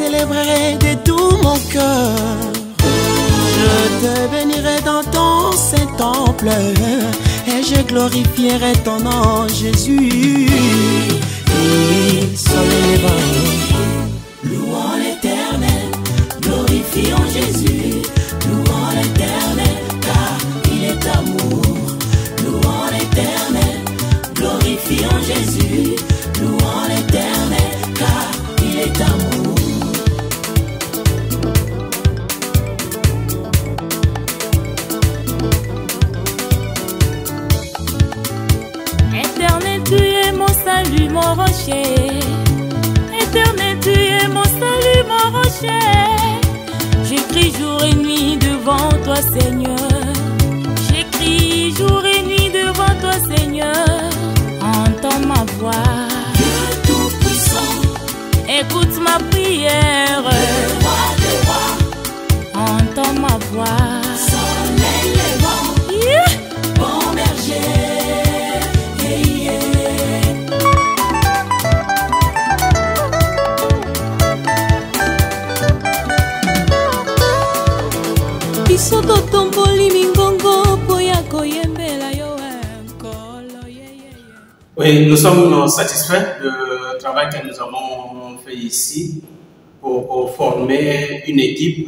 célébrerai de tout mon cœur. Je te bénirai dans ton saint temple et je glorifierai ton nom, Jésus. Et soleil levant, louons l'Éternel, glorifions Jésus. Louons l'Éternel, car il est amour. Louons l'Éternel, glorifions Jésus. Louons l'Éternel, car il est amour. Éternel, tu es mon salut, mon rocher. Éternel, tu es mon salut, mon rocher. J'écris jour et nuit devant toi, Seigneur. J'écris jour et nuit devant toi, Seigneur. Entends ma voix, Dieu tout-puissant, écoute ma prière. le roi des rois, Entends ma voix, soleil levant, yeah. bon berger. Bisoto tomboli mingongo poya koyembela yo. Oui, nous sommes satisfaits du travail que nous avons fait ici pour former une équipe,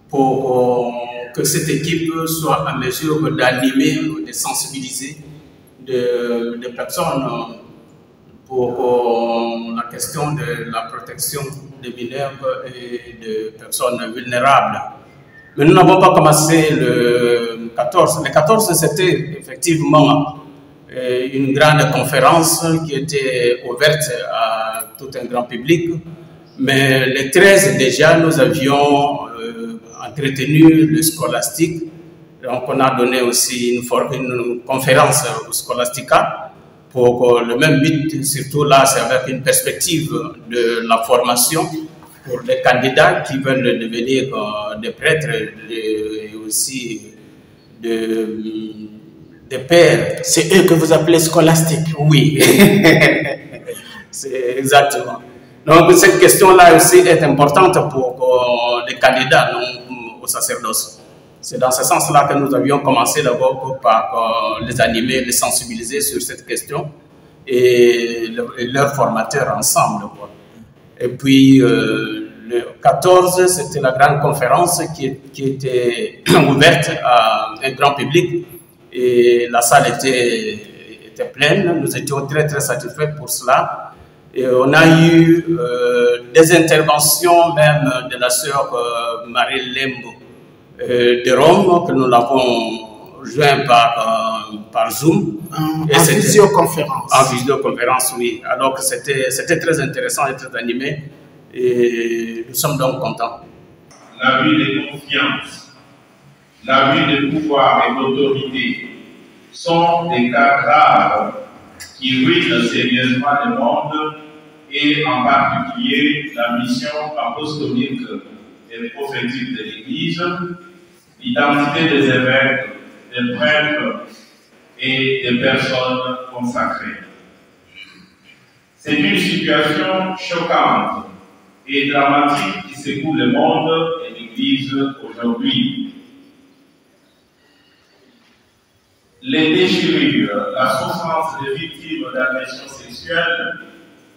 pour que cette équipe soit en mesure d'animer, de sensibiliser des personnes pour la question de la protection des mineurs et des personnes vulnérables. Mais nous n'avons pas commencé le 14. Le 14, c'était effectivement une grande conférence qui était ouverte à tout un grand public. Mais le 13, déjà, nous avions entretenu le scolastique. Donc, on a donné aussi une conférence au Scholastica pour le même but, surtout là, c'est avec une perspective de la formation pour les candidats qui veulent devenir des prêtres et aussi des pères. C'est eux que vous appelez scolastiques. Oui, c'est exactement. Donc cette question-là aussi est importante pour les candidats au sacerdoce. C'est dans ce sens-là que nous avions commencé d'abord par les animer, les sensibiliser sur cette question et leurs formateurs ensemble, quoi. Et puis, le 14, c'était la grande conférence qui était ouverte à un grand public et la salle était pleine. Nous étions très, très satisfaits pour cela. Et on a eu des interventions même de la sœur Marie Lembo de Rome, que nous l'avons joint par Zoom. En visioconférence. En visioconférence, oui. Alors que c'était très intéressant et très animé. Et nous sommes donc contents. L'abus de confiance, l'abus de pouvoir et d'autorité sont des cas graves qui ruinent sérieusement le monde et en particulier la mission apostolique et prophétique de l'Église, l'identité des évêques, des prêtres et des personnes consacrées. C'est une situation choquante et dramatique qui secoue le monde et l'Église aujourd'hui. Les déchirures, la souffrance des victimes d'agressions sexuelles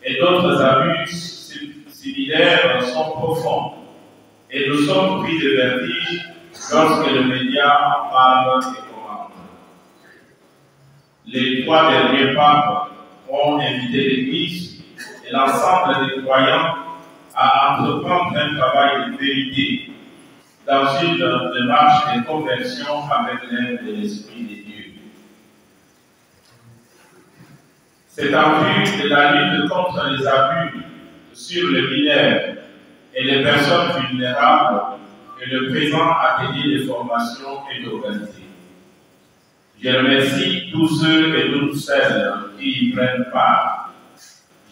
et d'autres abus similaires sont profonds et nous sommes pris de vertige lorsque les médias en parlent et commentent. Les 3 derniers papes ont invité l'Église et l'ensemble des croyants à entreprendre un travail de vérité dans une démarche de conversion avec l'aide de l'Esprit de Dieu. C'est en vue de la lutte contre les abus sur les mineurs et les personnes vulnérables que le présent atelier de formation est organisé. Je remercie tous ceux et toutes celles qui y prennent part.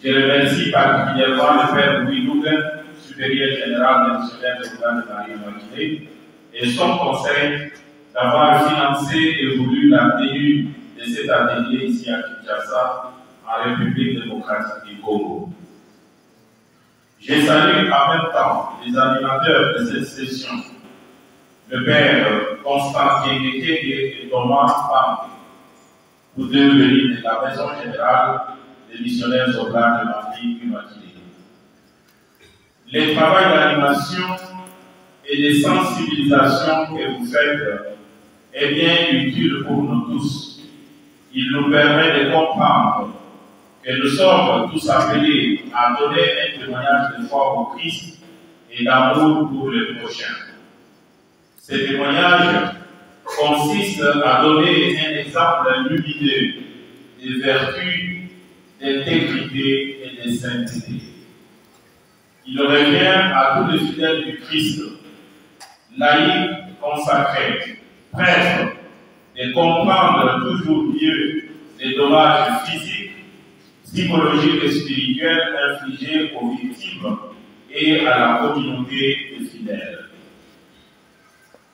Je remercie particulièrement le Père Louis Lougain, supérieur général de missionnaire de Marie-Immaculée, et son conseil d'avoir financé et voulu la tenue de cet atelier ici à Kinshasa, en République démocratique du Congo. Je salue en même temps les animateurs de cette session, le père Constant Kégué et Thomas Pam, tous deux venus de la Maison Générale des Missionnaires Oblates de l'Afrique Immaculée. Les travaux d'animation et de sensibilisation que vous faites est bien utile pour nous tous. Il nous permet de comprendre que nous sommes tous appelés à donner un témoignage de foi au Christ et d'amour pour le prochain. Ce témoignage consiste à donner un exemple lumineux de vertu, d'intégrité et de sainteté. Il revient à tous les fidèles du Christ, laïcs consacrés, prêtres, de comprendre toujours mieux les dommages physiques, psychologiques et spirituels infligés aux victimes et à la communauté des fidèles.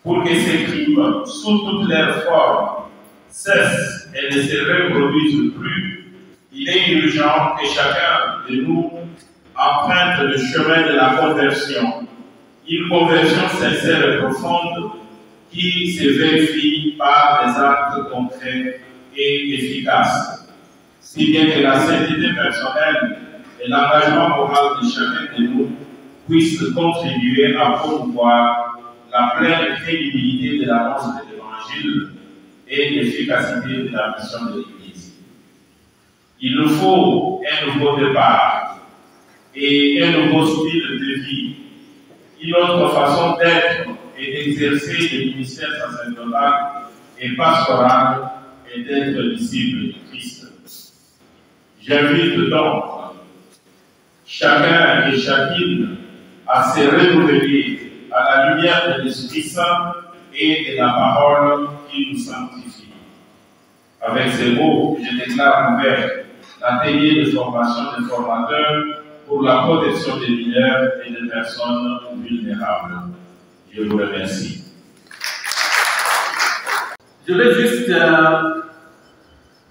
Pour que ces crimes, sous toutes leurs formes, cessent et ne se reproduisent plus, il est urgent que chacun de nous emprunte le chemin de la conversion, une conversion sincère et profonde qui se vérifie par des actes concrets et efficaces, si bien que la sainteté personnelle et l'engagement moral de chacun de nous puissent contribuer à promouvoir la pleine crédibilité de l'annonce de l'Évangile et l'efficacité de la mission de l'Église. Il nous faut un nouveau départ et un nouveau style de vie, une autre façon d'être et d'exercer le ministère sacerdotal et pastoral et d'être disciple de Christ. J'invite donc chacun et chacune à se renouveler à la lumière de l'Esprit Saint et de la parole qui nous sanctifie. Avec ces mots, je déclare ouvert l'atelier de formation des formateurs pour la protection des mineurs et des personnes vulnérables. Je vous remercie. Je vais juste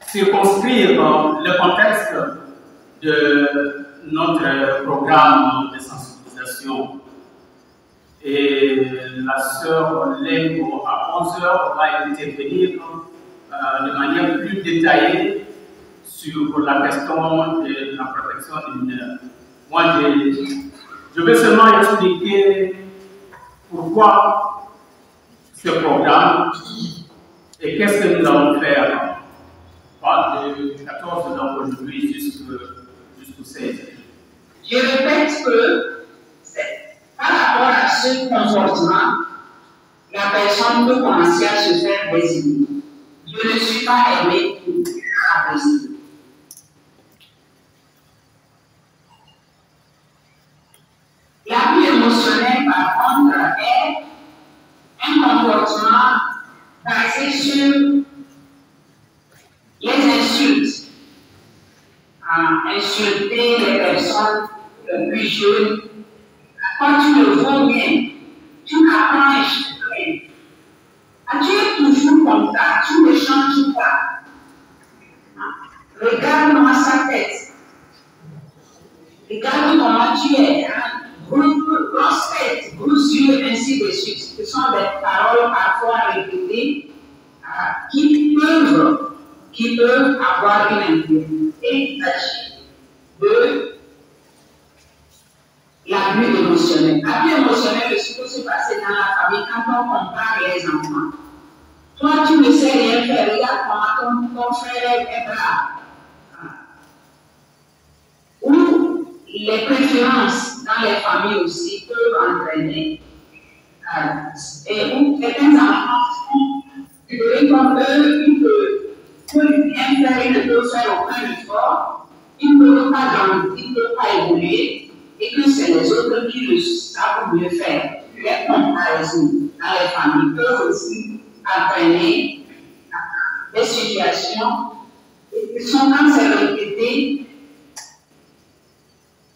circonscrire le contexte de notre programme de sensibilisation. Et la sœur Lengo, à 11h, va intervenir de manière plus détaillée sur la question de la protection des mineurs. Moi, je vais seulement expliquer pourquoi ce programme et qu'est-ce que nous allons faire de 14 donc aujourd'hui jusqu'au 16. Je répète que par rapport à ce comportement, la personne peut commencer à se faire désigner. Je ne suis pas aimé pour apprécier. L'abus émotionnel, par contre, est un comportement basé sur les insultes. Insulter les personnes plus jeunes. Quand tu le vois bien, tu n'apprends rien. Tu es toujours comme ça, tu ne changes pas. Regarde-moi sa tête. Regarde comment tu es. Grosse tête, gros yeux, ainsi de suite. Ce sont des paroles parfois répétées qui peuvent avoir une influence. Et il s'agit de l'abus émotionnel. L'abus émotionnel, c'est ce qui peut se passer dans la famille quand on compare les enfants. Toi, tu ne sais rien faire. Regarde comment ton frère est brave. Ou les préférences dans les familles aussi peuvent entraîner. Et où certains enfants, tu devrais comme eux, pour bien faire, ils ne peuvent faire aucun effort, ils ne peuvent pas grandir, ils ne peuvent pas évoluer, et que c'est les autres qui le savent mieux faire. Les comparaisons dans les familles peuvent aussi entraîner des situations qui sont, quand c'est répété,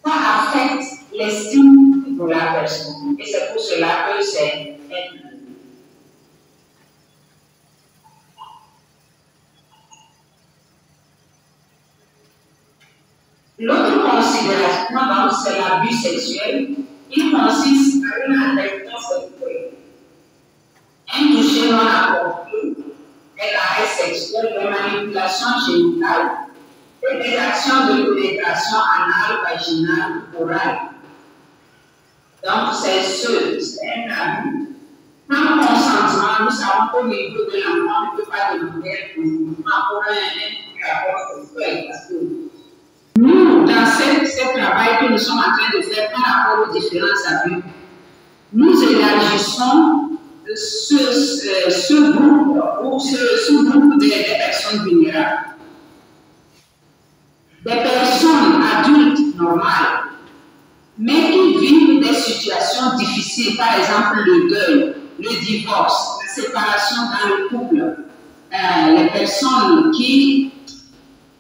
ça affecte l'estime de la personne. Et c'est pour cela que c'est l'autre concept considération, donc c'est l'abus sexuel. Il consiste à une agression sexuelle, un toucher non approprié, des arrêts sexuels, des manipulations génitales et des actions de pénétration anale, vaginale, orale. Donc c'est un abus. Sans consentement, nous savons qu'au niveau de l'enfant, on ne peut pas demander un consentement pour un rapport sexuel. Parce que nous, dans ce travail que nous sommes en train de faire par rapport aux différents abus, nous élargissons ce groupe ou ce sous-groupe des personnes vulnérables. Des personnes adultes normales, mais qui vivent des situations difficiles, par exemple le deuil, le divorce, la séparation dans le couple, les personnes qui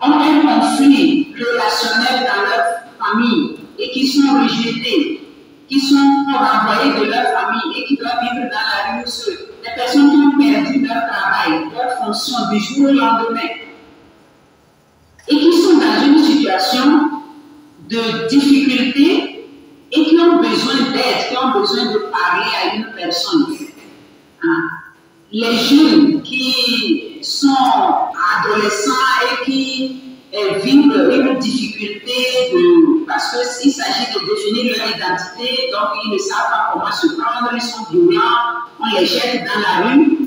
ont un conflit relationnel dans leur famille et qui sont rejetées, qui sont renvoyées de leur famille et qui doivent vivre dans la rue seules, les personnes qui ont perdu leur travail, leur fonction du jour au lendemain et qui sont dans une situation de difficulté et qui ont besoin d'aide, qui ont besoin de parler à une personne. Les jeunes qui sont adolescents et qui vivent une difficulté parce qu'il s'agit de définir leur identité, donc ils ne savent pas comment se prendre, ils sont violents, on les jette dans la rue.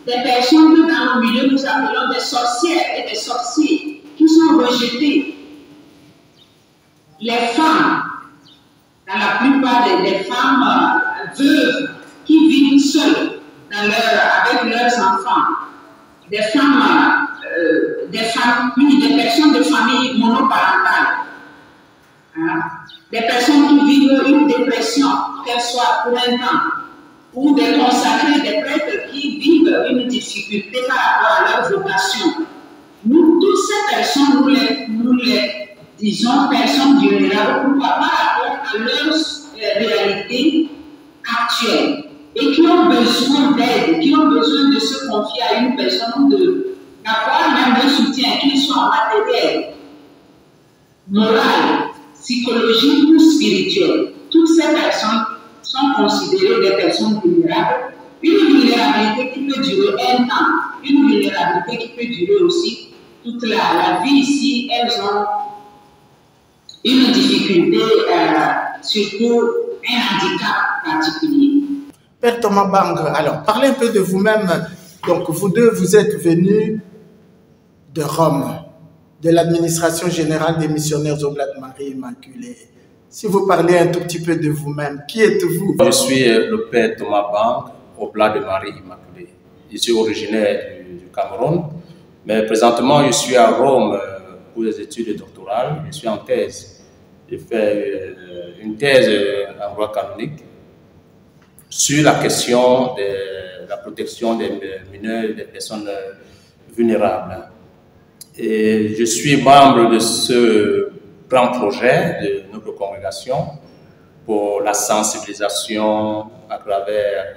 Des personnes que dans nos milieux nous appelons des sorcières et des sorciers qui sont rejetés. Les femmes, dans la plupart des femmes veuves qui vivent seules avec leurs enfants, des femmes, des personnes de famille monoparentales, des personnes qui vivent une dépression, qu'elle soit pour un temps, ou des consacrés, des prêtres qui vivent une difficulté par rapport à leur vocation. Nous, toutes ces personnes, nous les disons personnes vulnérables, pourquoi par rapport à leur réalité actuelle et qui ont besoin d'aide, qui ont besoin de se confier à une personne, d'avoir même un soutien, qu'il soit matériel, moral, psychologique ou spirituel. Toutes ces personnes sont considérées des personnes vulnérables. Une vulnérabilité qui peut durer un temps, une vulnérabilité qui peut durer aussi toute la vie si elles ont une difficulté, surtout un handicap particulier. Père Thomas Bang, alors parlez un peu de vous-même. Donc vous deux, vous êtes venus de Rome, de l'administration générale des missionnaires Oblat de Marie Immaculée. Si vous parlez un tout petit peu de vous-même, qui êtes-vous? Je suis le Père Thomas Bang, Oblat de Marie Immaculée. Je suis originaire du Cameroun, mais présentement je suis à Rome pour les études doctorales. Je suis en thèse. J'ai fait une thèse en droit canonique sur la question de la protection des mineurs et des personnes vulnérables. Et je suis membre de ce grand projet de notre congrégation pour la sensibilisation à travers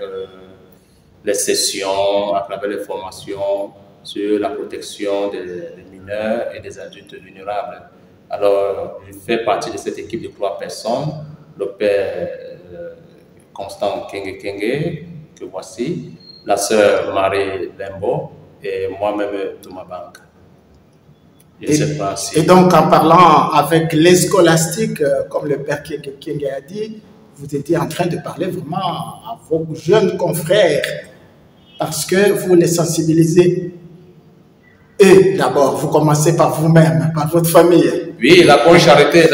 les sessions, à travers les formations sur la protection des mineurs et des adultes vulnérables. Alors, je fais partie de cette équipe de 3 personnes, le père Constant Kenge, que voici, la sœur Marie Lembo et moi-même Thomas Bang. Et donc, en parlant avec les scolastiques, comme le père Kenge a dit, vous étiez en train de parler vraiment à vos jeunes confrères, parce que vous les sensibilisez. Et d'abord, vous commencez par vous-même, par votre famille. Oui, la bonne charité,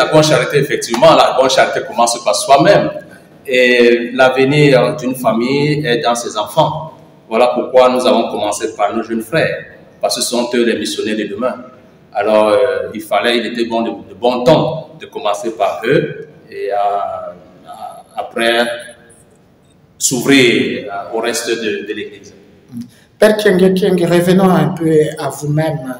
effectivement, la bonne charité commence par soi-même. Et l'avenir d'une famille est dans ses enfants. Voilà pourquoi nous avons commencé par nos jeunes frères, parce que ce sont eux les missionnaires de demain. Alors, il était bon de bon ton de commencer par eux et après s'ouvrir au reste de l'Église. Père Kenge, revenons un peu à vous-même,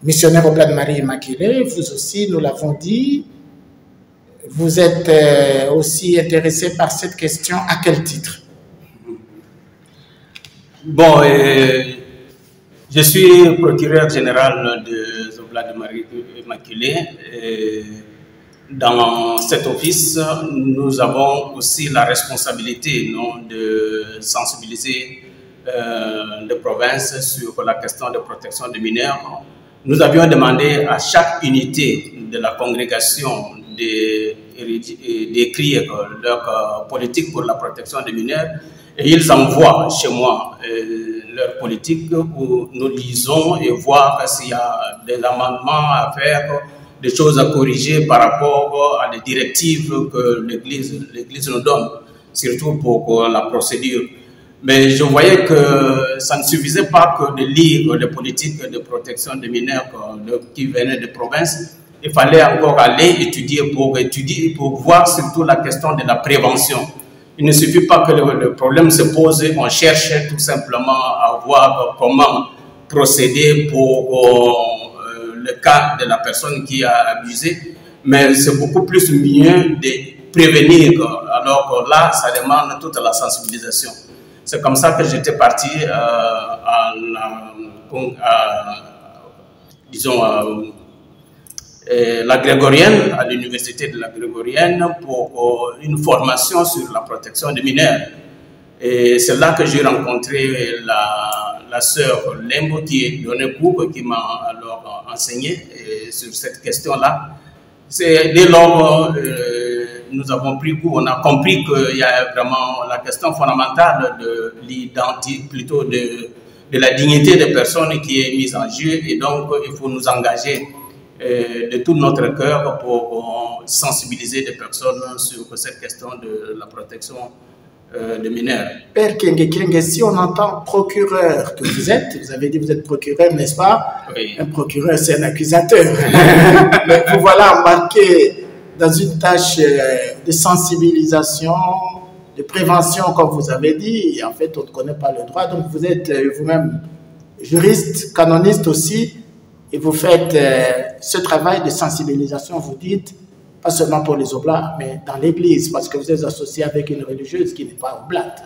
missionnaire Oblat de Marie Immaculée. Vous aussi, nous l'avons dit, vous êtes aussi intéressé par cette question. À quel titre? Bon, je suis procureur général de Oblat de Marie Immaculée. Dans cet office, nous avons aussi la responsabilité de sensibiliser les provinces sur la question de protection des mineurs. Nous avions demandé à chaque unité de la congrégation d'écrire leur politique pour la protection des mineurs et ils envoient chez moi leur politique où nous lisons et voir s'il y a des amendements à faire, des choses à corriger par rapport à des directives que l'Église nous donne, surtout pour la procédure. Mais je voyais que ça ne suffisait pas que de lire les politiques de protection des mineurs qui venaient de province. Il fallait encore aller étudier pour voir surtout la question de la prévention. Il ne suffit pas que le problème se pose, on cherche tout simplement à voir comment procéder pour le cas de la personne qui a abusé, mais c'est beaucoup plus mieux de prévenir. Alors là, ça demande toute la sensibilisation. C'est comme ça que j'étais parti la Grégorienne, à l'université de la Grégorienne, pour une formation sur la protection des mineurs. Et c'est là que j'ai rencontré la sœur Lembo qui est donné cours, qui m'a alors enseigné sur cette question-là. C'est dès lors nous avons pris cours, on a compris qu'il y a vraiment la question fondamentale de l'identité, plutôt de la dignité des personnes qui est mise en jeu, et donc il faut nous engager de tout notre cœur pour sensibiliser des personnes sur cette question de la protection des mineurs. Père Kenge, si on entend procureur que vous êtes, vous avez dit que vous êtes procureur, n'est-ce pas? Oui. Un procureur, c'est un accusateur. Mais vous voilà embarqué dans une tâche de sensibilisation, de prévention, comme vous avez dit. Et en fait, on ne connaît pas le droit, donc vous êtes vous-même juriste, canoniste aussi, et vous faites ce travail de sensibilisation, vous dites, pas seulement pour les Oblats, mais dans l'Église, parce que vous êtes associé avec une religieuse qui n'est pas oblate.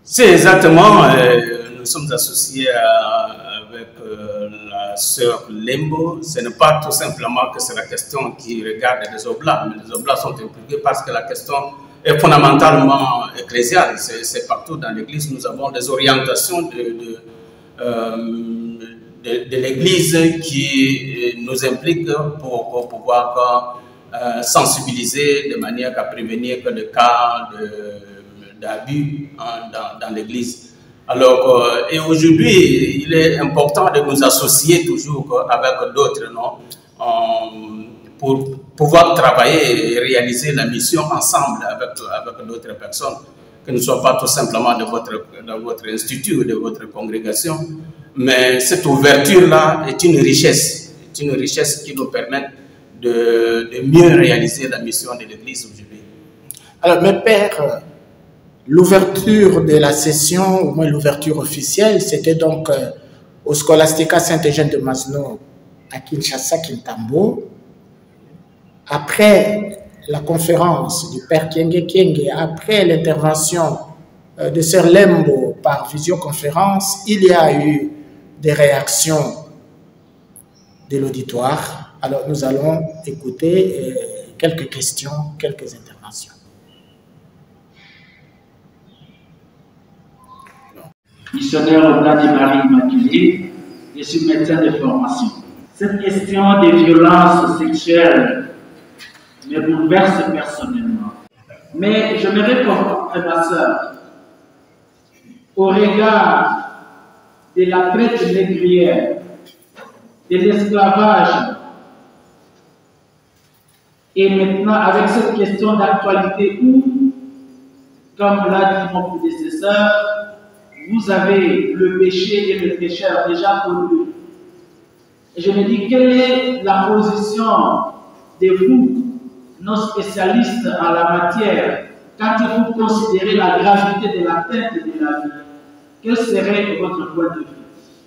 C'est exactement, nous sommes associés avec la sœur Lembo. Ce n'est pas tout simplement que c'est la question qui regarde les Oblats, mais les Oblats sont impliqués parce que la question est fondamentalement ecclésiale. C'est partout dans l'Église, nous avons des orientations de l'Église qui nous impliquent pour pouvoir sensibiliser de manière à prévenir que des cas d'abus dans l'Église. Alors, et aujourd'hui, il est important de nous associer toujours avec d'autres, pour pouvoir travailler et réaliser la mission ensemble avec d'autres personnes, que ne soit pas tout simplement de votre institut ou de votre congrégation, mais cette ouverture-là est une richesse qui nous permet de mieux réaliser la mission de l'Église aujourd'hui. Alors, mes pères, l'ouverture de la session, au moins l'ouverture officielle, c'était donc au Scholastica Saint-Eugène de Masno à Kinshasa, Kintambo. Après la conférence du Père Kenge, après l'intervention de Sœur Lembo par visioconférence, il y a eu des réactions de l'auditoire. Alors nous allons écouter quelques questions, quelques interventions. Missionnaire au Oblat de Marie Immaculée, je suis médecin de formation. Cette question des violences sexuelles me bouleverse personnellement. Mais je me réponds, ma soeur, au regard de la traite négrière, de l'esclavage, et maintenant avec cette question d'actualité où, comme l'a dit mon prédécesseur, vous avez le péché et le pécheur déjà connus. Et je me dis, quelle est la position de vous, nos spécialistes en la matière, quand vous considérez la gravité de l'atteinte de la vie? Quel serait votre point de vue?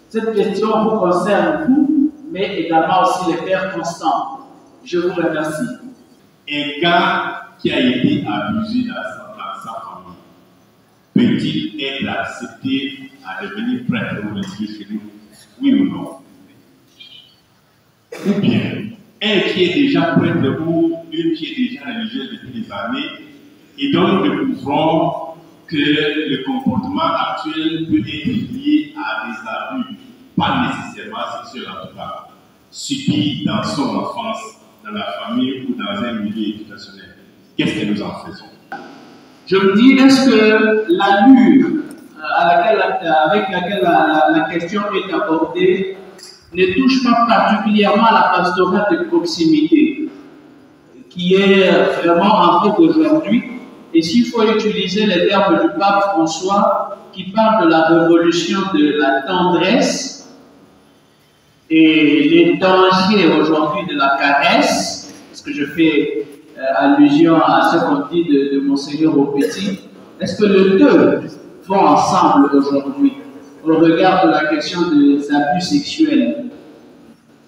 Cette question vous concerne vous, mais également aussi les pères constants. Je vous remercie. Un gars qui a été abusé dans sa famille, peut-il être accepté à devenir prêtre religieux chez nous? Oui ou non? Ou bien, un qui est déjà prêtre ou une qui est déjà religieuse depuis des années, et donc nous découvrons que le comportement actuel peut être lié à des abus, pas nécessairement sexuels en tout cas, subis dans son enfance, dans la famille ou dans un milieu éducationnel. Qu'est-ce que nous en faisons? Je me dis, est-ce que l'allure avec laquelle la question est abordée ne touche pas particulièrement la pastorale de proximité, qui est vraiment en vogue aujourd'hui? Et s'il faut utiliser les termes du pape François, qui parle de la révolution de la tendresse et les dangers aujourd'hui de la caresse, parce que je fais allusion à ce qu'on dit de Monseigneur Aupetit, est-ce que les deux vont ensemble aujourd'hui au regard de la question des abus sexuels?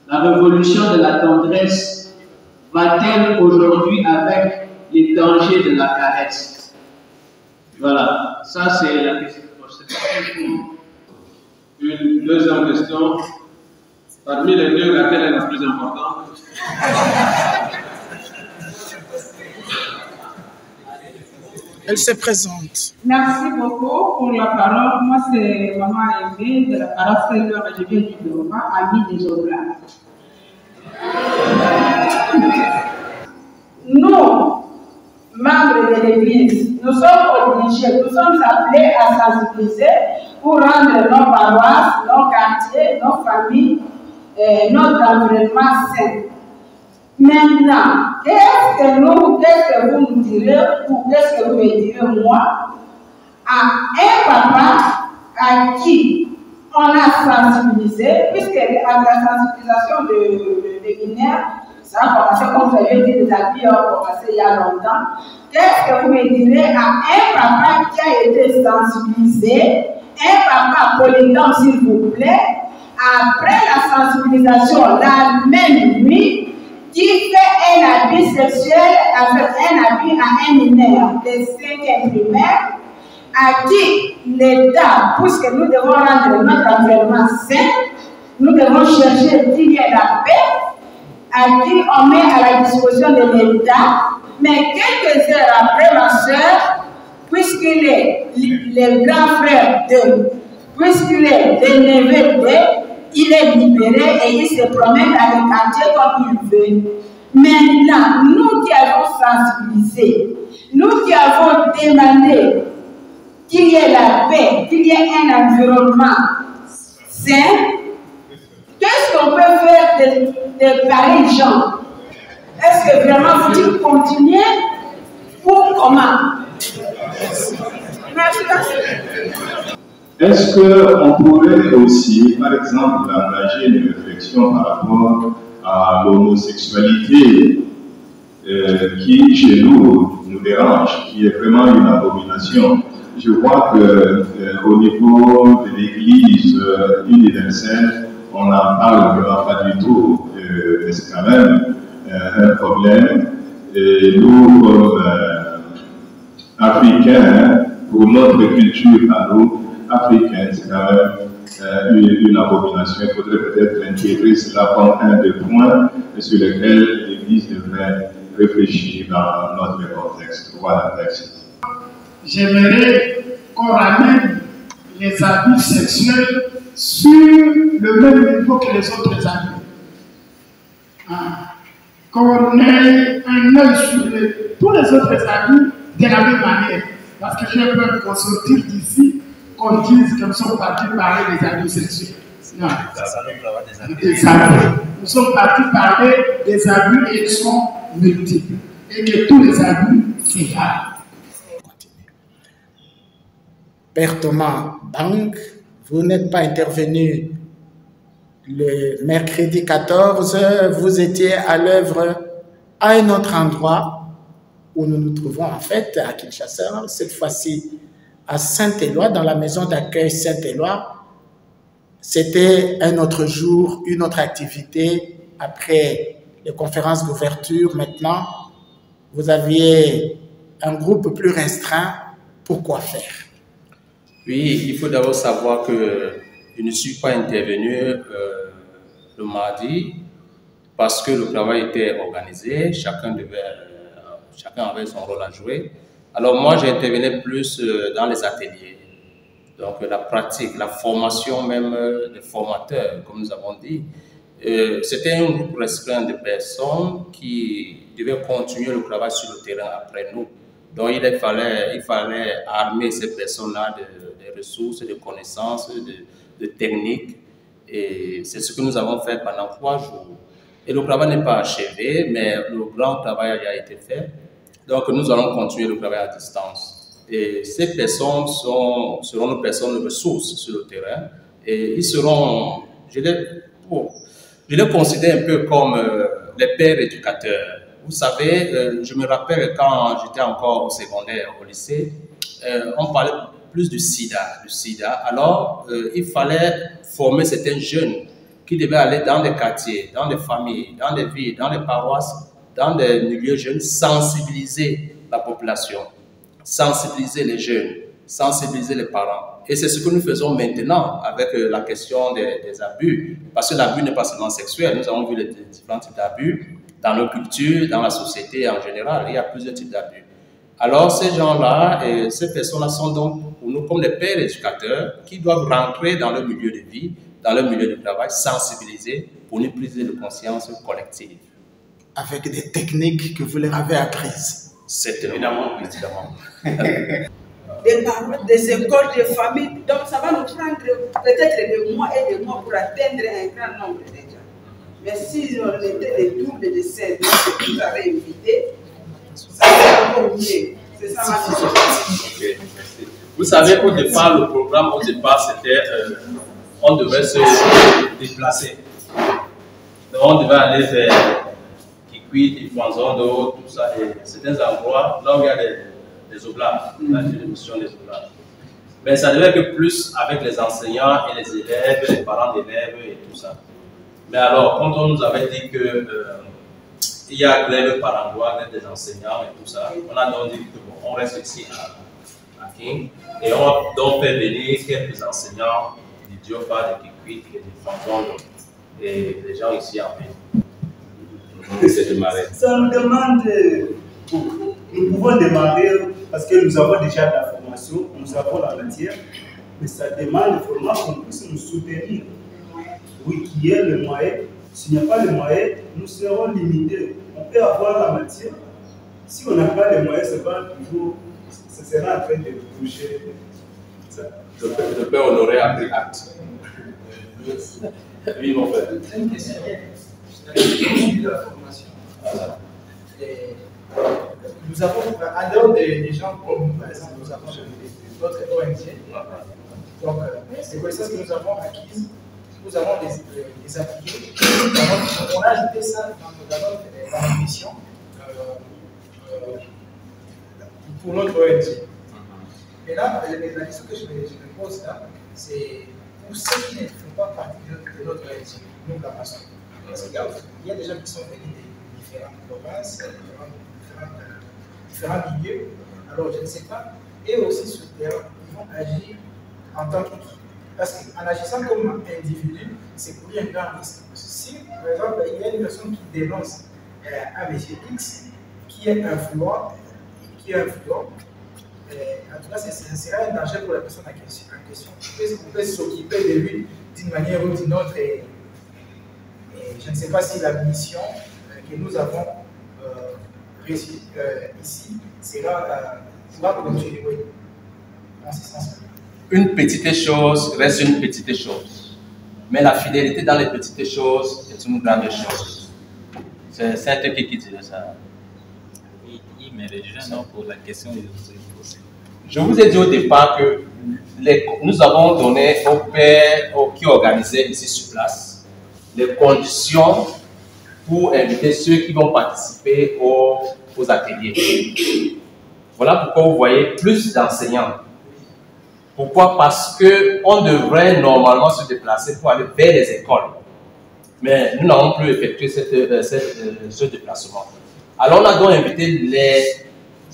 La révolution de la tendresse va-t-elle aujourd'hui avec les dangers de la caresse? Voilà, ça c'est la question. Une deuxième question, parmi les deux, laquelle est la plus importante? Elle se présente. Merci beaucoup pour la parole. Moi, c'est Maman Aimée de la paroisse Seigneur de du Doma, amie des Oblats. Nous, membres de l'Église, nous sommes obligés, nous sommes appelés à sensibiliser pour rendre nos paroisses, nos quartiers, nos familles, notre environnement sain. Maintenant, qu'est-ce que vous me direz, ou qu'est-ce que vous me direz, moi, à un papa à qui on a sensibilisé, puisque à la sensibilisation de binaires, ça a commencé, comme vous avez dit, les habits ont commencé il y a longtemps. Qu'est-ce que vous me direz à un papa qui a été sensibilisé, un papa polygame, s'il vous plaît, après la sensibilisation, la même nuit, qui fait un habit sexuel avec un habit à un mineur de 5e primaire, à qui l'État, puisque nous devons rendre notre environnement sain, nous devons chercher qu'il y ait la paix, à qui on met à la disposition de l'État, mais quelques heures après ma soeur, puisqu'il est le grand frère d'eux, puisqu'il est le neveu d'eux, il est libéré et il se promène dans le quartier comme il veut. Maintenant, nous qui avons sensibilisé, nous qui avons demandé qu'il y ait la paix, qu'il y ait un environnement sain, qu'est-ce qu'on peut faire de pareils gens? Est-ce que vraiment faut-il continuer ou comment? Merci. Est-ce qu'on pourrait aussi, par exemple, engager une réflexion par rapport à l'homosexualité qui, chez nous dérange, qui est vraiment une abomination? Je vois qu'au niveau de l'Église universelle, on n'en parle vraiment pas du tout, mais c'est quand même un problème. Et nous, comme Africains, pour notre culture à nous, africaine, c'est quand même une abomination. Il faudrait peut-être intégrer cela comme un des points sur lesquels l'Église devrait réfléchir dans notre contexte. Voilà, merci. J'aimerais qu'on ramène les abus sexuels sur le même niveau que les autres abus. Qu'on ait un œil sur tous les autres abus de la même manière. Parce que j'ai peur qu'on sortir d'ici, qu'on dise que nous sommes partis parler des abus sexuels. Non. Des abus. Nous sommes partis parler des abus et ils sont multiples. Et que tous les abus, c'est grave. Père Thomas Bang, vous n'êtes pas intervenu le mercredi 14, vous étiez à l'œuvre à un autre endroit où nous nous trouvons en fait à Kinshasa, cette fois-ci à Saint-Éloi, dans la maison d'accueil Saint-Éloi. C'était un autre jour, une autre activité après les conférences d'ouverture. Maintenant, vous aviez un groupe plus restreint. Pourquoi faire? Oui, il faut d'abord savoir que je ne suis pas intervenu le mardi parce que le travail était organisé, chacun avait son rôle à jouer. Alors moi, j'intervenais plus dans les ateliers, donc la pratique, la formation même des formateurs, comme nous avons dit. C'était un groupe restreint de personnes qui devaient continuer le travail sur le terrain après nous. Donc il fallait armer ces personnes-là de ressources, de connaissances, de techniques. Et c'est ce que nous avons fait pendant 3 jours. Et le travail n'est pas achevé, mais le grand travail a été fait. Donc nous allons continuer le travail à distance. Et ces personnes seront nos personnes de ressources sur le terrain. Et ils seront, je les considère un peu comme les pères éducateurs. Vous savez, je me rappelle quand j'étais encore au secondaire, au lycée, on parlait plus du sida. Alors, il fallait former certains jeunes qui devaient aller dans des quartiers, dans des familles, dans des villes, dans les paroisses, dans des milieux jeunes, sensibiliser la population, sensibiliser les jeunes, sensibiliser les parents. Et c'est ce que nous faisons maintenant avec la question des abus. Parce que l'abus n'est pas seulement sexuel. Nous avons vu les différents types d'abus dans nos cultures, dans la société en général. Il y a plusieurs types d'abus. Alors ces gens-là et ces personnes-là sont donc pour nous comme des pères éducateurs qui doivent rentrer dans leur milieu de vie, dans leur milieu de travail, sensibiliser pour une prise de conscience collective. Avec des techniques que vous leur avez apprises. C'est évidemment. Des paroles, des écoles, des familles. Donc ça va nous prendre peut-être des mois et des mois pour atteindre un grand nombre de gens. Mais si on était les doubles de ces que vous avez invités, ça serait encore mieux. C'est ça ma vision. Okay. Vous savez, au départ, le programme, c'était on devait se déplacer. Donc on devait aller vers Kikwit, Ifwanzondo, tout ça, et certains endroits là où il y a des oblats, la distribution des oblats. Mais ça devait être plus avec les enseignants et les élèves, les parents d'élèves et tout ça. Mais alors, quand on nous avait dit que il y a grève par endroit, grève des enseignants et tout ça, on a donc dit que bon, on reste ici à King et on va donc faire venir quelques enseignants du Diopa, de Kikwit et du Fanton et les gens ici en paix. C'est démarrer. Ça nous demande, nous pouvons démarrer parce que nous avons déjà la formation, nous avons la matière, mais ça demande vraiment qu'on puisse nous soutenir. Oui, qui est le moyen. S'il n'y a pas de moyens, nous serons limités. On peut avoir la matière. Si on n'a pas les moyens, c'est pas toujours, ça sera en train de toucher. Le père Honoré a pris acte. Oui, mon frère. Une question. De la formation. Nous avons, en dehors des gens comme nous, par exemple, nous avons d'autres ONG. Donc, les connaissances que nous avons acquises, nous avons des appliqués. On a ajouté ça dans la mission pour notre ONG. Et là, la question que je me pose là, c'est pour ceux qui ne font pas partie de notre ONG, nous la passons. Parce qu'il y a des gens qui sont venus de différentes provinces, différents milieux. Alors, je ne sais pas. Et aussi sur le terrain, ils vont agir en tant qu'équipe. Parce qu'en agissant comme individu, c'est pour lui un grand risque. Si, par exemple, il y a une personne qui dénonce un monsieur X qui est influent, en tout cas, ce sera un danger pour la personne en question. On peut s'occuper de lui d'une manière ou d'une autre. Et je ne sais pas si la mission que nous avons ici sera continuée dans ce sens-là. Une petite chose reste une petite chose. Mais la fidélité dans les petites choses est une grande chose. C'est un truc qui dirait ça. Oui, mais les gens, pour la question, ils vous ont posé. Je vous ai dit au départ que nous avons donné aux pères qui organisaient ici sur place les conditions pour inviter ceux qui vont participer aux ateliers. Voilà pourquoi vous voyez plus d'enseignants. Pourquoi? Parce qu'on devrait normalement se déplacer pour aller vers les écoles. Mais nous n'avons plus effectué ce déplacement. Alors on a donc invité les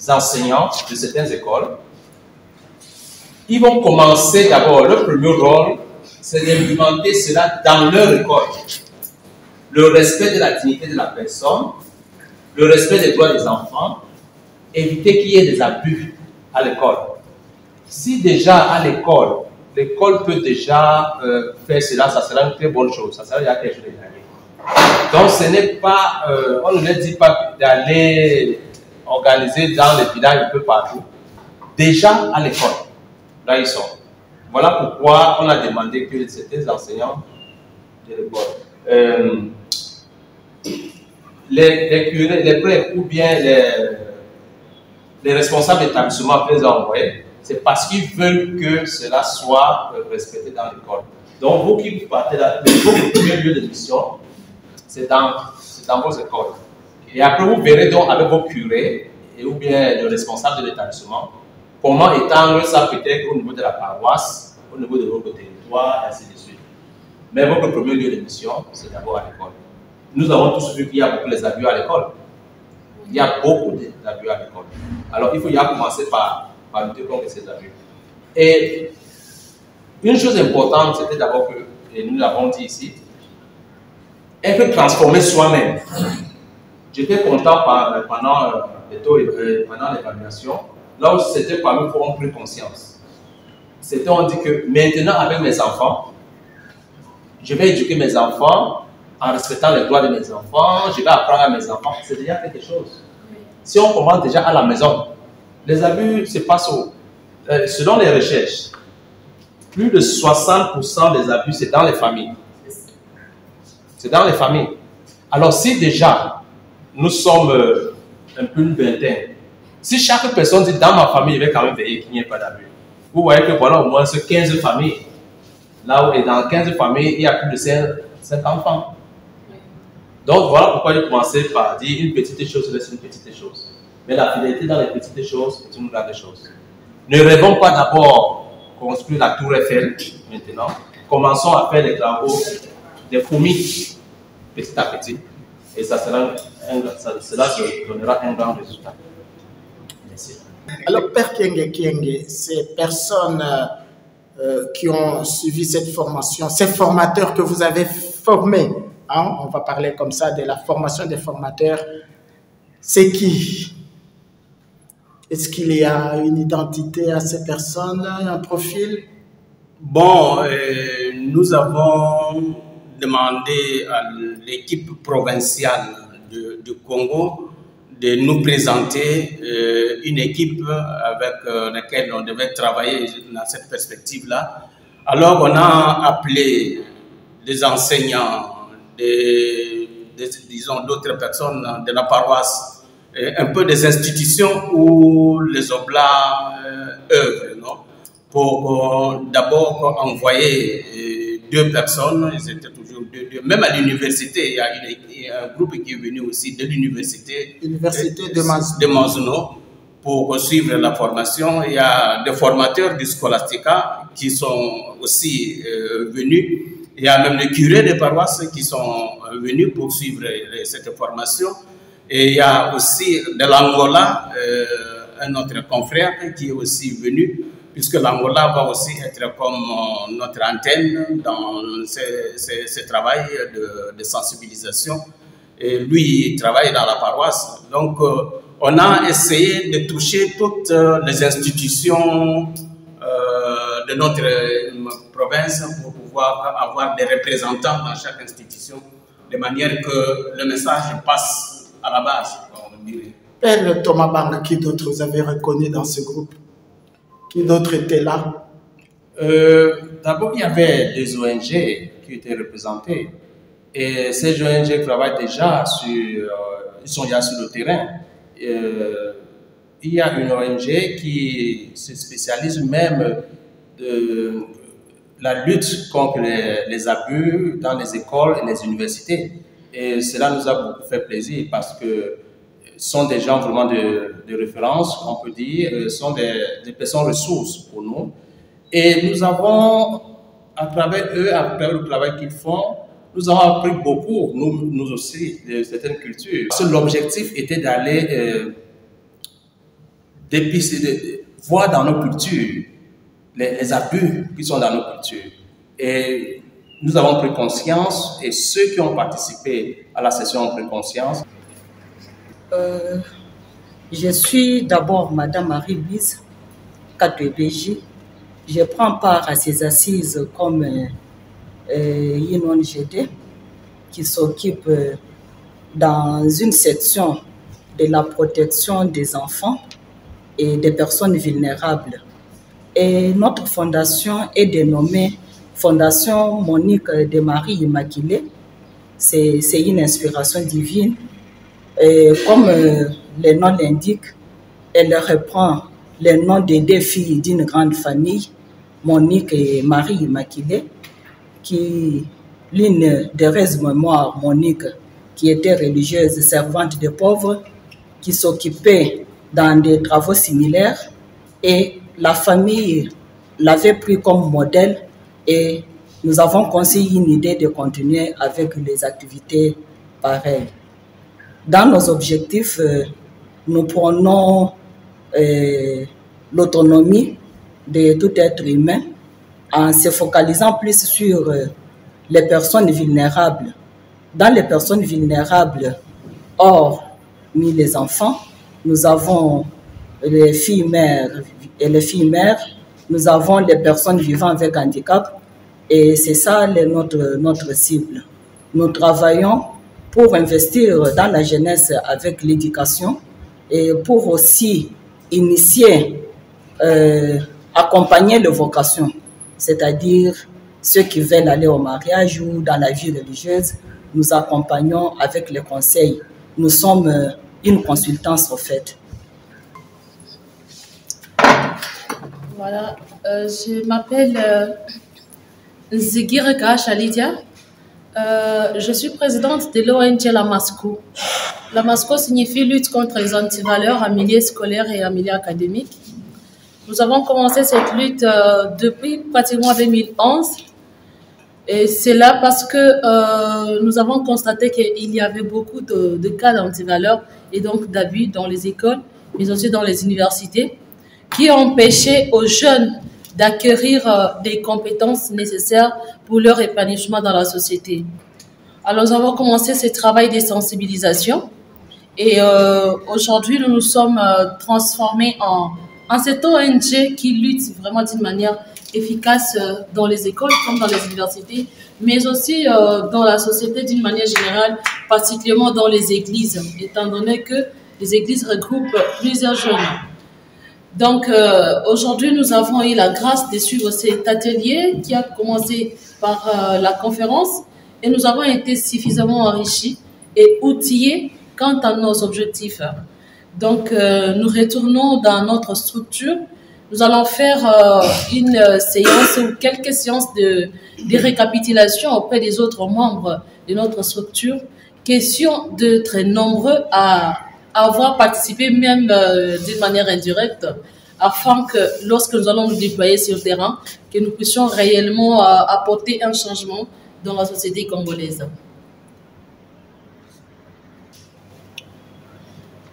enseignants de certaines écoles. Ils vont commencer d'abord, leur premier rôle, c'est d'implémenter cela dans leur école. le respect de la dignité de la personne, le respect des droits des enfants, éviter qu'il y ait des abus à l'école. Si déjà à l'école peut déjà faire cela, ça sera une très bonne chose, ça sera déjà quelque chose de gagné. Donc ce n'est pas, on ne leur dit pas d'aller organiser dans les villages un peu partout, déjà à l'école, là ils sont. Voilà pourquoi on a demandé que certains enseignants de l'école, les curés, les prêtres ou bien les responsables d'établissement que les ont envoyés, c'est parce qu'ils veulent que cela soit respecté dans l'école. Donc vous qui partez là, le premier lieu de mission, c'est dans vos écoles. Et après vous verrez donc avec vos curés et ou bien le responsable de l'établissement, comment étendre ça peut-être au niveau de la paroisse, au niveau de votre territoire, et ainsi de suite. Mais votre premier lieu de mission, c'est d'abord à l'école. Nous avons tous vu qu'il y a beaucoup d'abus à l'école. Il y a beaucoup d'abus à l'école. Alors il faut y avoir commencer par lutter contre ces abus. Et une chose importante, c'était d'abord que, et nous l'avons dit ici, être transformé soi-même. J'étais content pendant l'évaluation, là où c'était parmi nous, on prit conscience. C'était, on dit que maintenant, avec mes enfants, je vais éduquer mes enfants en respectant les droits de mes enfants, je vais apprendre à mes enfants. C'est déjà quelque chose. Si on commence déjà à la maison, les abus se passent où? Selon les recherches, plus de 60% des abus, c'est dans les familles. C'est dans les familles. Alors si déjà, nous sommes un peu une vingtaine, si chaque personne dit dans ma famille, je vais quand même veiller qu'il n'y ait pas d'abus. Vous voyez que voilà au moins 15 familles. Là où, et dans 15 familles, il y a plus de 5 enfants. Donc voilà pourquoi j'ai commencé par dire une petite chose reste une petite chose. Mais la fidélité dans les petites choses est une grande chose. Ne rêvons pas d'abord construire la tour Eiffel maintenant. Commençons à faire des travaux, des fourmis, petit à petit. Et cela donnera un grand résultat. Merci. Alors, Père Kienge, ces personnes qui ont suivi cette formation, ces formateurs que vous avez formés, hein, on va parler comme ça de la formation des formateurs, c'est qui? Est-ce qu'il y a une identité à ces personnes, un profil? Bon, nous avons demandé à l'équipe provinciale du Congo de nous présenter une équipe avec laquelle on devait travailler dans cette perspective-là. Alors, on a appelé des enseignants, disons d'autres personnes de la paroisse, un peu des institutions où les Oblats œuvrent, non? Pour d'abord envoyer 2 personnes, ils étaient toujours 2. Même à l'université, il y a un groupe qui est venu aussi de l'université de Manzuno pour suivre la formation. Il y a des formateurs du Scholastica qui sont aussi venus. Il y a même les curés des paroisses qui sont venus pour suivre cette formation. Et il y a aussi de l'Angola, un autre confrère qui est aussi venu, puisque l'Angola va aussi être comme notre antenne dans ce travail de sensibilisation. Et lui, il travaille dans la paroisse. Donc, on a essayé de toucher toutes les institutions de notre province pour pouvoir avoir des représentants dans chaque institution, de manière que le message passe à la base, on dirait. Père Thomas Banga, qui d'autres vous avez reconnu dans ce groupe? Qui d'autres étaient là? D'abord, il y avait des ONG qui étaient représentées. Et ces ONG travaillent déjà sur... ils sont déjà sur le terrain. Il y a une ONG qui se spécialise même de la lutte contre les abus dans les écoles et les universités. Et cela nous a beaucoup fait plaisir parce que ce sont des gens vraiment de référence, on peut dire, sont des personnes ressources pour nous. Et nous avons, à travers eux, à travers le travail qu'ils font, nous avons appris beaucoup, nous aussi, de certaines cultures. L'objectif était d'aller voir dans nos cultures les abus qui sont dans nos cultures. Et nous avons pris conscience, et ceux qui ont participé à la session ont pris conscience. Je suis d'abord Madame Marie-Louise Katwebeji. Je prends part à ces assises comme une ONG qui s'occupe dans une section de la protection des enfants et des personnes vulnérables. Et notre fondation est dénommée Fondation Monique de Marie Immaculée. C'est une inspiration divine. Et comme le nom l'indique, elle reprend les noms des deux filles d'une grande famille, Monique et Marie Immaculée, qui l'une de reste mémoire, Monique, qui était religieuse, servante des pauvres, qui s'occupait dans des travaux similaires, et la famille l'avait pris comme modèle, et nous avons conseillé une idée de continuer avec les activités pareilles. Dans nos objectifs, nous prenons l'autonomie de tout être humain en se focalisant plus sur les personnes vulnérables. Dans les personnes vulnérables, hormis les enfants, nous avons les filles mères et les filles mères, nous avons les personnes vivant avec handicap, et c'est ça notre cible. Nous travaillons pour investir dans la jeunesse avec l'éducation et pour aussi initier, accompagner les vocations, c'est-à-dire ceux qui veulent aller au mariage ou dans la vie religieuse, nous accompagnons avec les conseils. Nous sommes une consultance au fait. Voilà, je m'appelle Zigireka Chalidia. Je suis présidente de l'ONG Lamasco. Lamasco signifie lutte contre les antivaleurs en milieu scolaire et en milieu académique. Nous avons commencé cette lutte depuis pratiquement 2011. Et c'est là parce que nous avons constaté qu'il y avait beaucoup de cas d'antivaleurs et donc d'abus dans les écoles, mais aussi dans les universités, qui empêchaient aux jeunes d'acquérir des compétences nécessaires pour leur épanouissement dans la société. Alors nous avons commencé ce travail de sensibilisation et aujourd'hui nous nous sommes transformés en cette ONG qui lutte vraiment d'une manière efficace dans les écoles comme dans les universités, mais aussi dans la société d'une manière générale, particulièrement dans les églises, étant donné que les églises regroupent plusieurs jeunes. Donc aujourd'hui, nous avons eu la grâce de suivre cet atelier qui a commencé par la conférence et nous avons été suffisamment enrichis et outillés quant à nos objectifs. Donc nous retournons dans notre structure. Nous allons faire une séance ou quelques séances de récapitulation auprès des autres membres de notre structure. Question d'être nombreux à avoir participé même d'une manière indirecte, afin que lorsque nous allons nous déployer sur le terrain, que nous puissions réellement apporter un changement dans la société congolaise.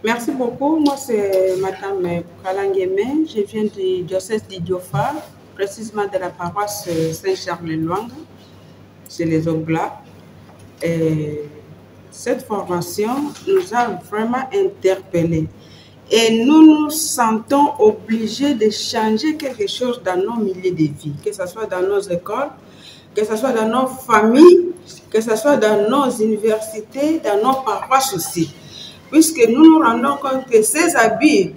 Merci beaucoup. Moi, c'est Madame Kalangeme. Je viens du diocèse d'Idiofa, précisément de la paroisse Saint-Charles-Luanga, chez les Oblats. Et cette formation nous a vraiment interpellés. Et nous nous sentons obligés de changer quelque chose dans nos milieux de vie, que ce soit dans nos écoles, que ce soit dans nos familles, que ce soit dans nos universités, dans nos paroisses aussi. Puisque nous nous rendons compte que ces abus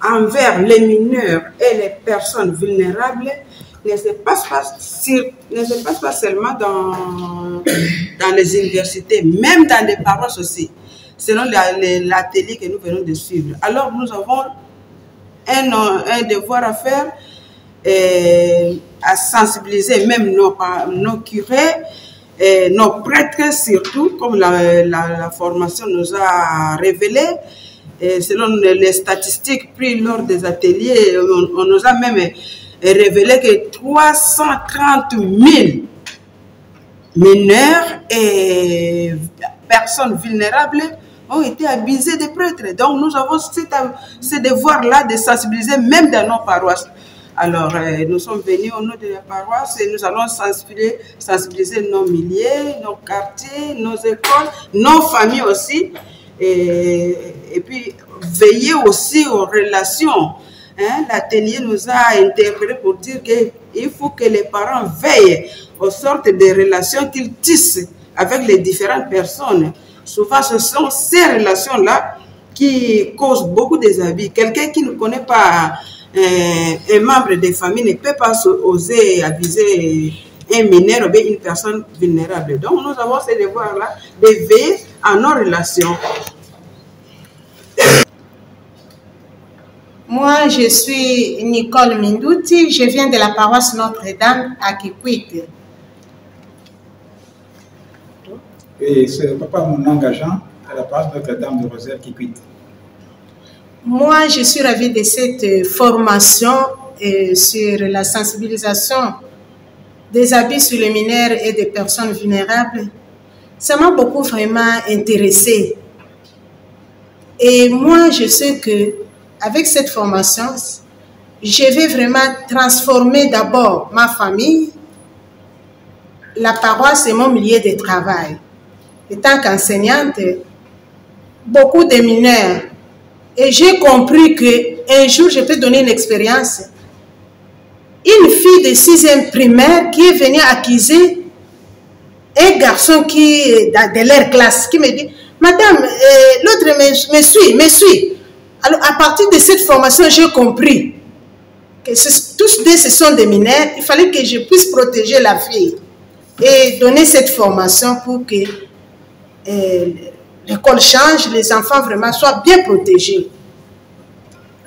envers les mineurs et les personnes vulnérables ne se passent pas seulement dans les universités, même dans les paroisses aussi, selon l'atelier que nous venons de suivre. Alors nous avons un devoir à faire, à sensibiliser même nos curés, et nos prêtres surtout, comme la formation nous a révélé. Et selon les statistiques prises lors des ateliers, on nous a même révélé que 330 000 mineurs et personnes vulnérables ont été abusés des prêtres. Donc nous avons ce devoir-là de sensibiliser même dans nos paroisses. Alors, nous sommes venus au nom de la paroisse et nous allons sensibiliser nos milliers, nos quartiers, nos écoles, nos familles aussi. Et puis, veiller aussi aux relations. Hein? L'atelier nous a interpellés pour dire qu'il faut que les parents veillent aux sortes de relations qu'ils tissent avec les différentes personnes. Souvent, ce sont ces relations-là qui causent beaucoup de déshabits. Quelqu'un qui ne connaît pas un membre de famille ne peut pas oser aviser un mineur ou bien une personne vulnérable. Donc, nous avons ce devoir-là de veiller à nos relations. Moi, je suis Nicole Mindouti, je viens de la paroisse Notre-Dame à Kikwit. Et c'est papa mon engageant à la paroisse Notre-Dame de Rosaire Kikwit. Moi, je suis ravie de cette formation sur la sensibilisation des abus sur les mineurs et des personnes vulnérables. Ça m'a beaucoup vraiment intéressée. Et moi, je sais que avec cette formation, je vais vraiment transformer d'abord ma famille, la paroisse et mon milieu de travail. En tant qu'enseignante, beaucoup de mineurs. Et j'ai compris qu'un jour, je peux donner une expérience. Une fille de 6e primaire qui est venue accuser un garçon qui est de leur classe, qui me dit, madame, l'autre me suit. Alors, à partir de cette formation, j'ai compris que tous deux, ce sont des mineurs. Il fallait que je puisse protéger la fille et donner cette formation pour que l'école change, les enfants vraiment soient bien protégés.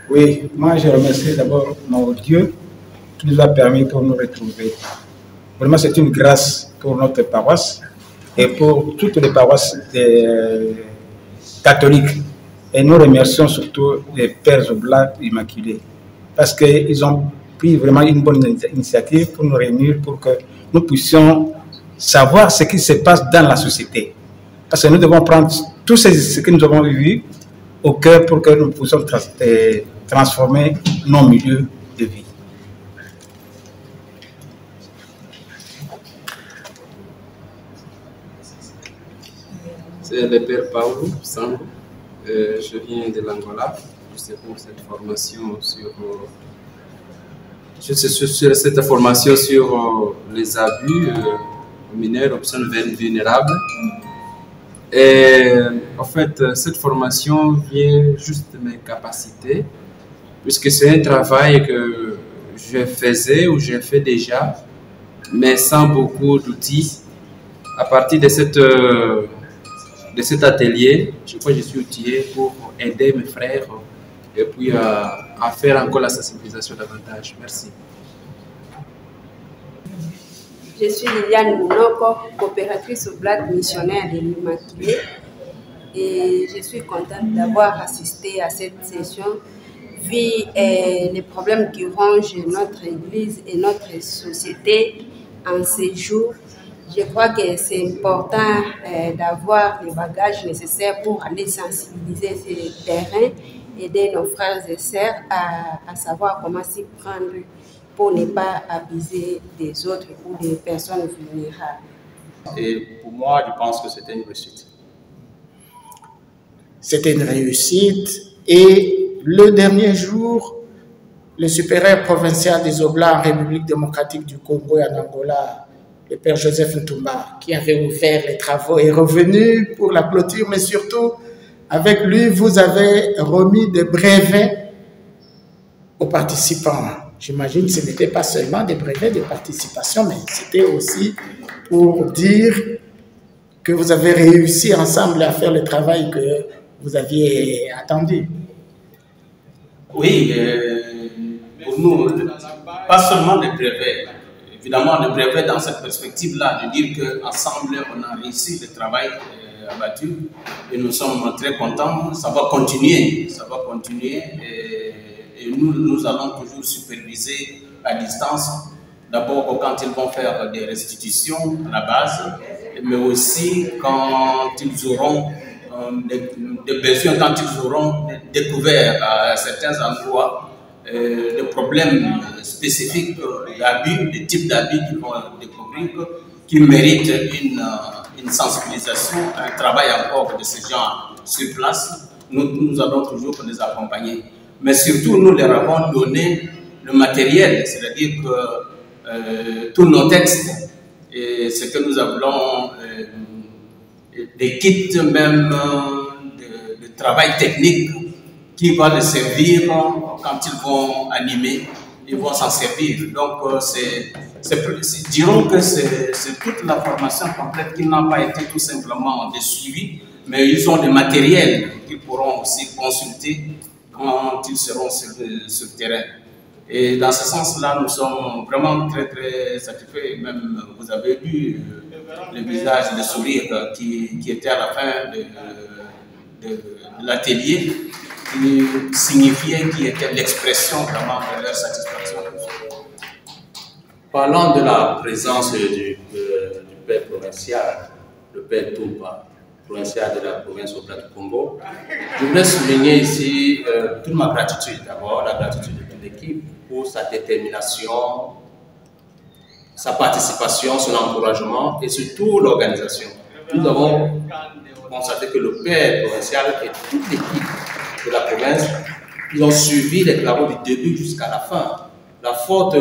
Oui, moi je remercie d'abord mon Dieu qui nous a permis pour nous retrouver. Vraiment, c'est une grâce pour notre paroisse et pour toutes les paroisses catholiques. Et nous remercions surtout les Pères Oblats Immaculés parce qu'ils ont pris vraiment une bonne initiative pour nous réunir, pour que nous puissions savoir ce qui se passe dans la société. Parce que nous devons prendre tout ce que nous avons vu au cœur pour que nous puissions transformer nos milieux de vie. C'est le Père Paulo Sango. Je viens de l'Angola. Je sais pour cette formation sur les abus mineurs, personnes vulnérables. Et en fait, cette formation vient juste de mes capacités, puisque c'est un travail que je faisais ou j'ai fait déjà, mais sans beaucoup d'outils. À partir de cet atelier, je crois que je suis outillé pour aider mes frères et puis à faire encore la sensibilisation davantage. Merci. Je suis Liliane Mounoko, coopératrice oblate missionnaire de l'Immaculée, et je suis contente d'avoir assisté à cette session vu les problèmes qui rongent notre Église et notre société en ces jours. Je crois que c'est important d'avoir les bagages nécessaires pour aller sensibiliser ces terrains, aider nos frères et sœurs à savoir comment s'y prendre pour ne pas abuser des autres ou des personnes vulnérables. Et pour moi, je pense que c'était une réussite. C'était une réussite. Et le dernier jour, le supérieur provincial des Oblats en République démocratique du Congo et en Angola, le père Joseph Ntumba, qui avait ouvert les travaux, est revenu pour la clôture, mais surtout, avec lui, vous avez remis des brevets aux participants. J'imagine que ce n'était pas seulement des brevets de participation, mais c'était aussi pour dire que vous avez réussi ensemble à faire le travail que vous aviez attendu. Oui, pour nous, pas seulement des brevets. Évidemment, le brevet dans cette perspective-là, de dire qu'ensemble, on a réussi le travail abattu et nous sommes très contents. Ça va continuer, et nous allons toujours superviser à distance. D'abord quand ils vont faire des restitutions à la base, mais aussi quand ils auront des besoins, quand ils auront découvert à certains endroits les problèmes spécifiques d'abus, les types d'abus qu'ils vont découvrir, qui méritent une sensibilisation, un travail encore de ces gens sur place. Nous allons toujours les accompagner. Mais surtout, nous leur avons donné le matériel, c'est-à-dire que tous nos textes, et ce que nous appelons des kits même de travail technique qui va les servir quand ils vont animer, ils vont s'en servir. Donc, dirons que c'est toute la formation complète qui n'a pas été tout simplement de suivi, mais ils ont des matériels qu'ils pourront aussi consulter quand ils seront sur le terrain. Et dans ce sens-là, nous sommes vraiment très très satisfaits. Même vous avez vu le visage, le sourire qui était à la fin de l'atelier, qui signifiait, qui était l'expression vraiment de leur satisfaction. Parlant de la présence du père provincial, le père Touba, provincial de la province au Plat du Congo, je voudrais souligner ici toute ma gratitude. D'abord, la gratitude de toute l'équipe pour sa détermination, sa participation, son encouragement et surtout l'organisation. Nous avons constaté que le père provincial et toute l'équipe de la province, ils ont suivi les travaux du début jusqu'à la fin. La forte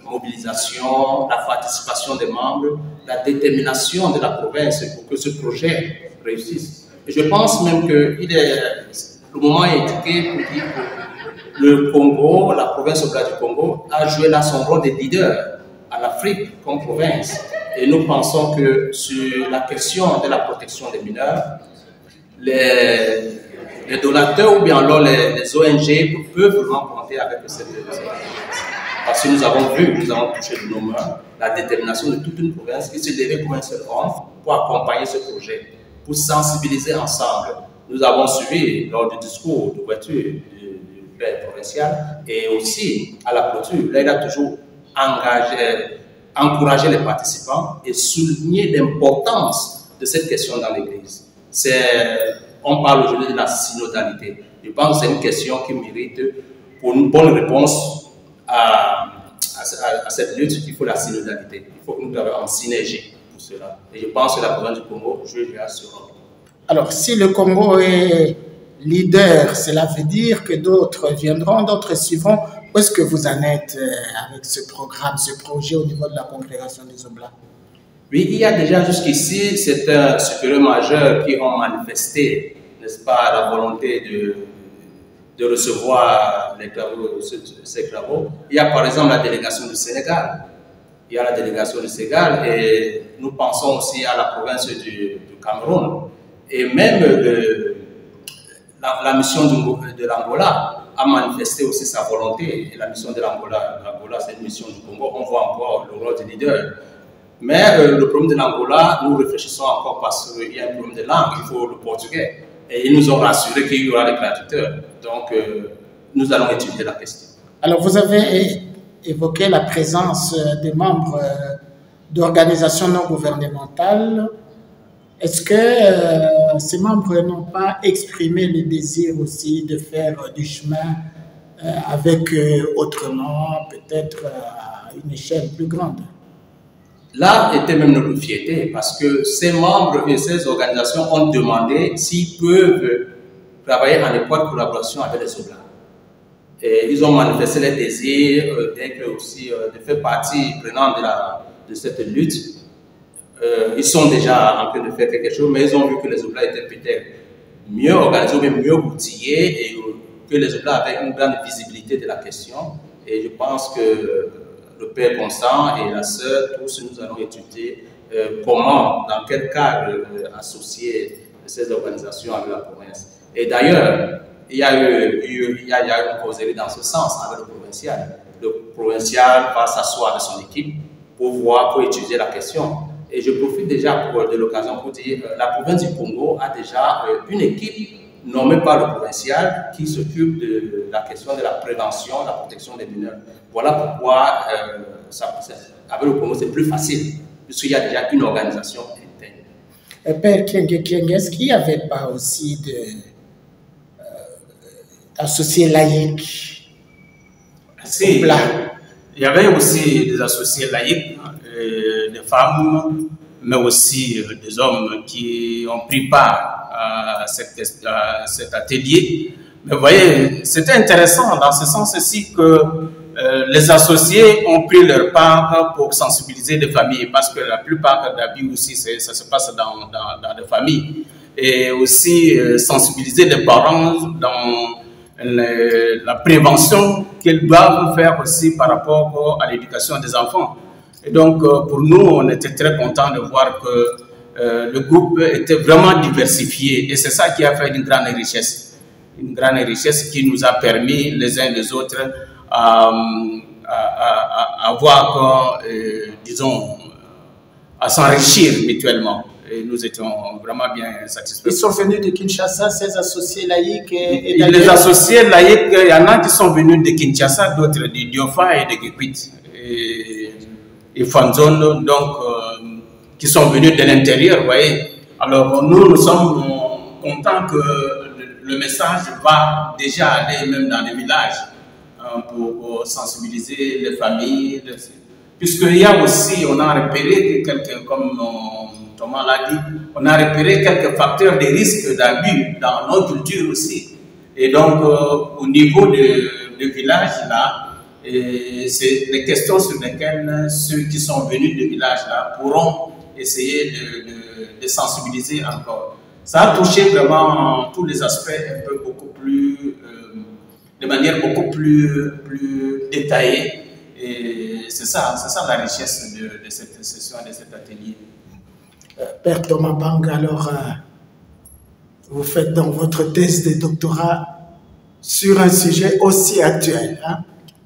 mobilisation, la participation des membres, la détermination de la province pour que ce projet réussisse. Et je pense même que le moment est indiqué pour dire que le Congo, la province au Plat du Congo, a joué là son rôle de leader en Afrique comme province. Et nous pensons que sur la question de la protection des mineurs, les donateurs ou bien alors les ONG peuvent vraiment compter avec cette province. Parce que nous avons vu, nous avons touché de nos mains la détermination de toute une province qui se levait comme un seul homme pour accompagner ce projet, pour sensibiliser ensemble. Nous avons suivi lors du discours d'ouverture du père provincial et aussi à la clôture. Là, il a toujours encouragé les participants et souligné l'importance de cette question dans l'Église. On parle aujourd'hui de la synodalité. Je pense que c'est une question qui mérite, pour une bonne réponse à cette lutte, il faut la synodalité. Il faut que nous travaillions en synergie pour cela. Et je pense que la province du Congo joue sur rôle. Alors, si le Congo est leader, cela veut dire que d'autres viendront, d'autres suivront. Où est-ce que vous en êtes avec ce programme, ce projet au niveau de la congrégation des Oblats? Oui, il y a déjà jusqu'ici certains supérieurs majeurs qui ont manifesté, n'est-ce pas, la volonté de recevoir ces travaux. Il y a par exemple la délégation du Sénégal. Il y a la délégation du Sénégal et nous pensons aussi à la province du Cameroun. Et même la mission de l'Angola a manifesté aussi sa volonté. Et la mission de l'Angola, c'est une mission du Congo. On voit encore le rôle du leader. Mais le problème de l'Angola, nous réfléchissons encore parce qu'il y a un problème de langue, il faut le portugais. Et ils nous ont rassuré qu'il y aura des traducteurs. Donc, nous allons étudier la question. Alors, vous avez évoqué la présence des membres d'organisations non gouvernementales. Est-ce que ces membres n'ont pas exprimé le désir aussi de faire du chemin avec autrement, peut-être à une échelle plus grande? Là était même notre fierté parce que ces membres et ces organisations ont demandé s'ils peuvent travailler en étroite collaboration avec les Oblats. Et ils ont manifesté leur désir d'être aussi, de faire partie prenante de cette lutte. Ils sont déjà en train de faire quelque chose, mais ils ont vu que les Oblats étaient peut-être mieux organisés, mais mieux outillés et que les Oblats avaient une grande visibilité de la question. Et je pense que le père Constant et la sœur, tous nous allons étudier comment, dans quel cadre associer ces organisations avec la province. Et d'ailleurs, il y a une causerie dans ce sens avec le provincial. Le provincial va s'asseoir avec son équipe pour étudier la question. Et je profite déjà de l'occasion pour dire la province du Congo a déjà une équipe nommée par le provincial qui s'occupe de la question de la prévention, de la protection des mineurs. Voilà pourquoi avec le Congo c'est plus facile, puisqu'il y a déjà une organisation interne. Père Kienge, est-ce qu'il n'y avait pas aussi d'associés laïcs Si, il y avait aussi des associés laïcs, des femmes, mais aussi des hommes qui ont pris part à cet atelier. Mais vous voyez, c'était intéressant dans ce sens aussi que les associés ont pris leur part pour sensibiliser les familles, parce que la plupart d'abus aussi, ça se passe dans les familles. Et aussi sensibiliser les parents dans la prévention qu'ils doivent faire aussi par rapport à l'éducation des enfants. Et donc, pour nous, on était très contents de voir que le groupe était vraiment diversifié. Et c'est ça qui a fait une grande richesse. Une grande richesse qui nous a permis, les uns les autres, à disons, à s'enrichir mutuellement. Et nous étions vraiment bien satisfaits. Ils sont venus de Kinshasa, ces associés laïcs et les associés laïcs, il y en a qui sont venus de Kinshasa, d'autres de Diofa et de Gekwit. Et Fanzone, donc, qui sont venus de l'intérieur, vous voyez. Alors, nous sommes contents que le message va déjà aller même dans les villages pour sensibiliser les familles. Puisqu'il y a aussi, on a repéré quelques, comme Thomas l'a dit, on a repéré quelques facteurs de risque d'abus dans nos cultures aussi. Et donc, au niveau du village, là, c'est des questions sur lesquelles ceux qui sont venus du village, là, pourront essayer de sensibiliser encore. Ça a touché vraiment tous les aspects un peu beaucoup plus, de manière beaucoup plus détaillée. Et c'est ça la richesse de cette session, de cet atelier. Père Thomas Banga, alors, vous faites donc votre thèse de doctorat sur un sujet aussi actuel. Hein?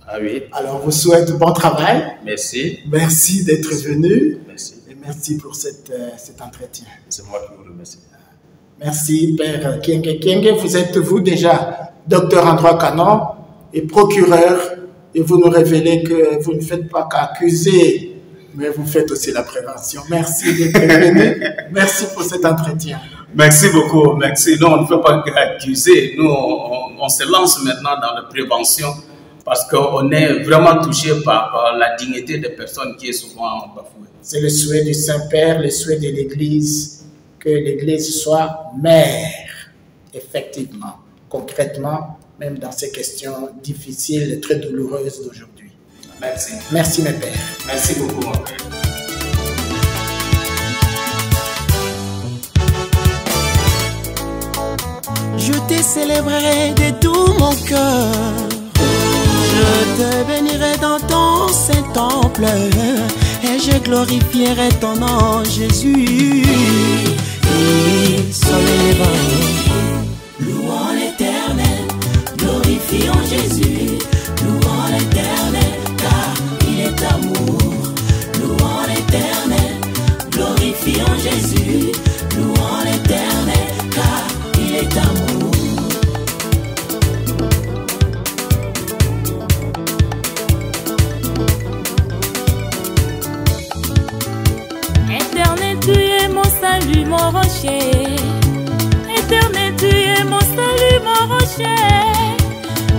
Ah oui. Alors, je vous souhaite bon travail. Merci. Merci d'être venu. Merci. Et merci pour cet entretien. C'est moi qui vous remercie. Merci, Père Kienge. Kienge, vous êtes vous déjà docteur en droit canon et procureur, et vous nous révélez que vous ne faites pas qu'accuser, mais vous faites aussi la prévention. Merci d'être venu. Merci pour cet entretien. Merci beaucoup. Merci. Non, on ne fait pas qu'accuser. Nous, on se lance maintenant dans la prévention parce qu'on est vraiment touché par la dignité des personnes qui est souvent bafouée. C'est le souhait du Saint-Père, le souhait de l'Église, que l'Église soit mère, effectivement, concrètement, même dans ces questions difficiles et très douloureuses d'aujourd'hui. Merci. Merci, mes pères. Merci beaucoup, mon père. Je te célébrerai de tout mon cœur. Je te bénirai dans ton saint temple et je glorifierai ton nom, Jésus. Soleil louons l'Éternel, glorifions Jésus. Louons l'Éternel, car il est amour. Louons l'Éternel, glorifions Jésus. Louons l'Éternel, car il est amour. Éternel, tu es mon salut, mon rocher. Éternel, tu es mon salut, mon rocher.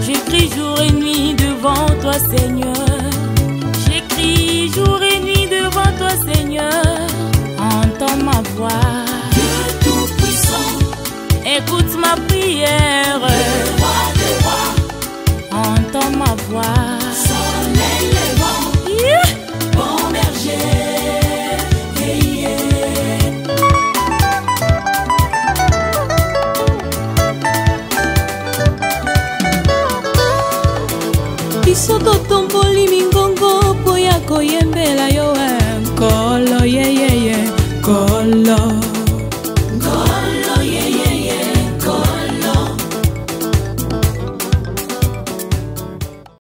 J'écris jour et nuit devant toi, Seigneur. J'écris jour et nuit devant toi, Seigneur. Entends ma voix, Dieu tout-puissant. Écoute ma prière, Le roi des rois. Entends ma voix.